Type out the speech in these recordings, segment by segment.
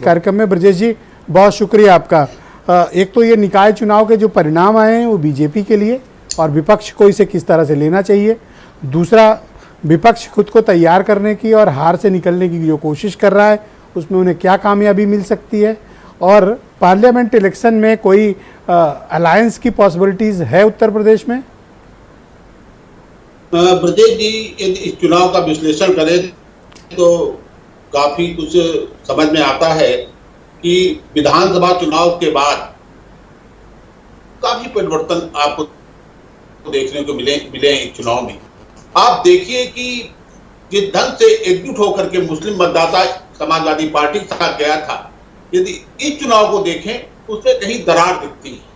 कार्यक्रम में ब्रजेश जी बहुत शुक्रिया आपका। एक तो ये निकाय चुनाव के जो परिणाम आए हैं वो बीजेपी के लिए और विपक्ष को इसे किस तरह से लेना चाहिए, दूसरा विपक्ष खुद को तैयार करने की और हार से निकलने की जो कोशिश कर रहा है उसमें उन्हें क्या कामयाबी मिल सकती है, और पार्लियामेंट इलेक्शन में कोई अलायंस की पॉसिबिलिटीज है उत्तर प्रदेश में। ब्रजेश जी, यदि इस चुनाव का विश्लेषण करें तो काफी कुछ समझ में आता है कि विधानसभा चुनाव के बाद काफी परिवर्तन आपको देखने को मिले हैं इस चुनाव में। आप देखिए कि जिस ढंग से एकजुट होकर के मुस्लिम मतदाता समाजवादी पार्टी के साथ गया था, यदि इस चुनाव को देखें तो उसमें कहीं दरार दिखती है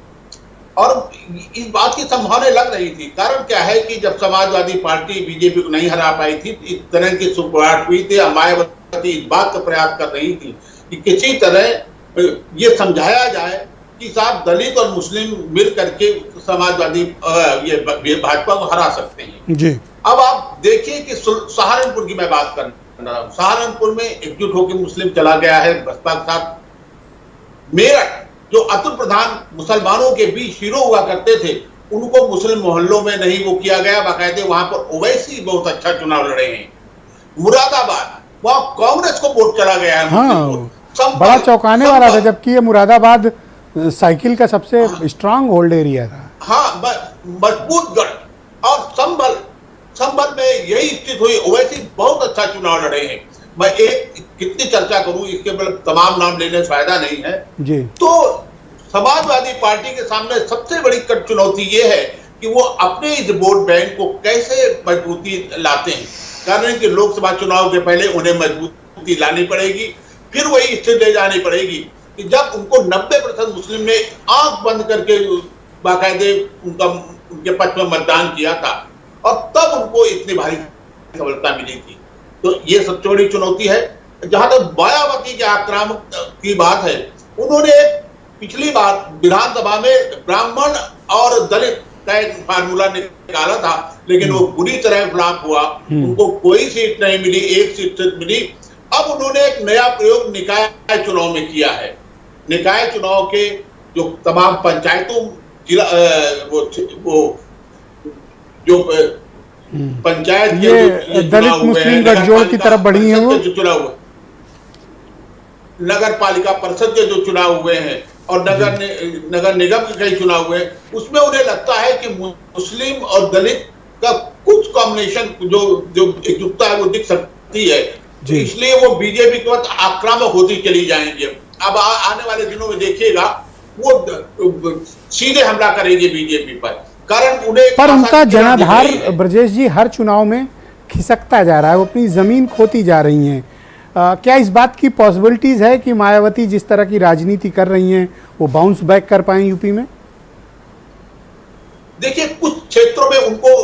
और इस बात की संभावना लग रही थी। कारण क्या है कि जब समाजवादी पार्टी बीजेपी को नहीं हरा पाई थी, इस तरह की सुखवाट हुई थी, मायावती इस बात का प्रयास कर रही थी कि किसी तरह ये समझाया जाए कि साहब दलित और मुस्लिम मिल करके समाजवादी ये भाजपा को हरा सकते हैं जी। अब आप देखिए कि सहारनपुर की मैं बात कर रहा हूं, सहारनपुर में एकजुट होकर मुस्लिम चला गया है बसपा के साथ। मेरठ जो अतुल प्रधान मुसलमानों के बीच हीरो हुआ करते थे, उनको मुस्लिम मोहल्लों में नहीं वो किया गया, बाकायदे वहां पर ओवैसी बहुत अच्छा चुनाव लड़े हैं। मुरादाबाद वहां कांग्रेस को वोट चला गया है। हाँ, बड़ा चौंकाने वाला था, जबकि ये मुरादाबाद साइकिल का सबसे स्ट्रांग होल्ड एरिया था। हाँ, मजबूत गढ़। और संभल में यही स्थिति हुई, ओवैसी बहुत अच्छा चुनाव लड़े हैं। मैं एक कितनी चर्चा करूं, इसके तमाम नाम लेने से फायदा नहीं है जी। तो समाजवादी पार्टी के सामने सबसे बड़ी चुनौती ये है कि वो अपने इस वोट बैंक को कैसे मजबूती लाते हैं। कारण कि लोकसभा चुनाव के पहले उन्हें मजबूती लानी पड़ेगी, फिर वही स्थिति ले जानी पड़ेगी कि जब उनको 90% मुस्लिम ने आंख बंद करके बाकायदे उनके पक्ष में मतदान किया था और तब उनको इतनी भारी सफलता मिली थी। तो ये सबसे बड़ी चुनौती है। जहां तक मायावती के आक्रामक की बात है, उन्होंने पिछली बार विधानसभा में ब्राह्मण और दलित का एक फार्मूला निकाला था, लेकिन वो बुरी तरह फ्लॉप हुआ। उनको कोई सीट नहीं मिली, एक सीट मिली। अब उन्होंने एक नया प्रयोग निकाय चुनाव में किया है। निकाय चुनाव के जो तमाम पंचायतों जिला वो जो पंचायत ये दलित मुस्लिम गठजोड़ की तरफ बढ़ी है, वो चुनाव हुए, नगर पालिका परिषद के जो चुनाव हुए हैं और नगर निगम के कई चुनाव हुए, उसमें उन्हें लगता है कि मुस्लिम और दलित का कुछ कॉम्बिनेशन जो एकजुटता है वो दिख सकती है, इसलिए वो बीजेपी के वक्त आक्रामक होती चली जाएंगे। अब आने वाले दिनों में देखिएगा वो सीधे हमला करेंगे बीजेपी पर, कारण उन्हें पर उनका जनाधार ब्रजेश जी हर चुनाव में खिसकता जा रहा है, वो अपनी जमीन खोती जा रही हैं। क्या इस बात की पॉसिबिलिटीज है कि मायावती जिस तरह की राजनीति कर रही हैं वो बाउंस बैक कर पाए यूपी में? देखिए, कुछ क्षेत्रों में उनको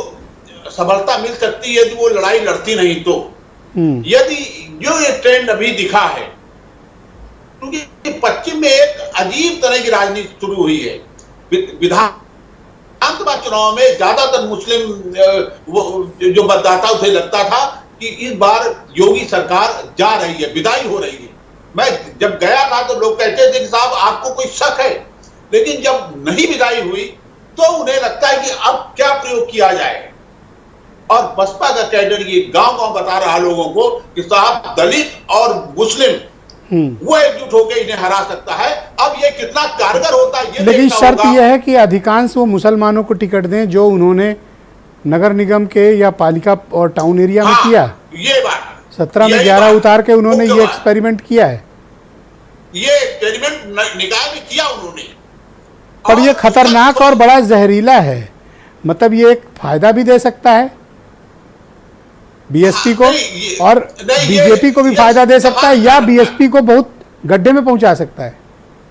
सफलता मिल सकती है यदि वो लड़ाई लड़ती नहीं तो। यदि जो ये ट्रेंड अभी दिखा है, क्योंकि पश्चिम में एक अजीब तरह की राजनीति शुरू हुई है। विधानसभा चुनाव में ज्यादातर मुस्लिम जो मतदाता उसे लगता था कि इस बार योगी सरकार जा रही है, विदाई हो रही है। मैं जब गया था तो लोग कहते थे कि साहब आपको कोई शक है, लेकिन जब नहीं विदाई हुई तो उन्हें लगता है कि अब क्या प्रयोग किया जाए। और बसपा का कैडर ये गांव-गांव बता रहा लोगों को कि साहब दलित और मुस्लिम वो एकजुट होकर इन्हें हरा सकता है। अब ये कितना कारगर होता है ये, लेकिन शर्त यह है कि अधिकांश वो मुसलमानों को टिकट दें जो उन्होंने नगर निगम के या पालिका और टाउन एरिया में किया। ये बात 17 में 11 उतार के उन्होंने ये एक्सपेरिमेंट किया है। ये एक्सपेरिमेंट निकाय में किया उन्होंने, पर ये खतरनाक और बड़ा जहरीला है। मतलब ये एक फायदा भी दे सकता है बीएसपी को और बीजेपी को भी फायदा दे सकता है, या बीएसपी को बहुत गड्ढे में पहुंचा सकता है।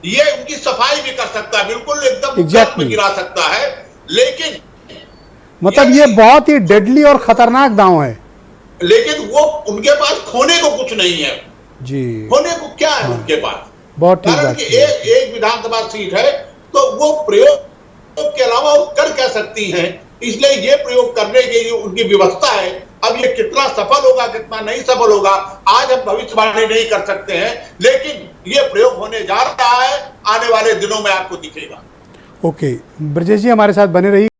ये उनकी सफाई भी कर सकता है, बिल्कुल एकदम गिरा सकता है। लेकिन मतलब ये बहुत ही डेडली और खतरनाक दांव है। लेकिन वो उनके पास खोने को कुछ नहीं है जी। खोने को क्या है उनके पास? बहुत ठीक बात। एक विधानसभा सीट है तो वो प्रयोग के अलावा वो कर क्या सकती हैं, इसलिए ये प्रयोग करने के लिए उनकी व्यवस्था है। अब ये कितना सफल होगा कितना नहीं सफल होगा आज हम भविष्यवाणी नहीं कर सकते हैं, लेकिन ये प्रयोग होने जा रहा है, आने वाले दिनों में आपको दिखेगा। ओके, ब्रजेश जी हमारे साथ बने रहिए।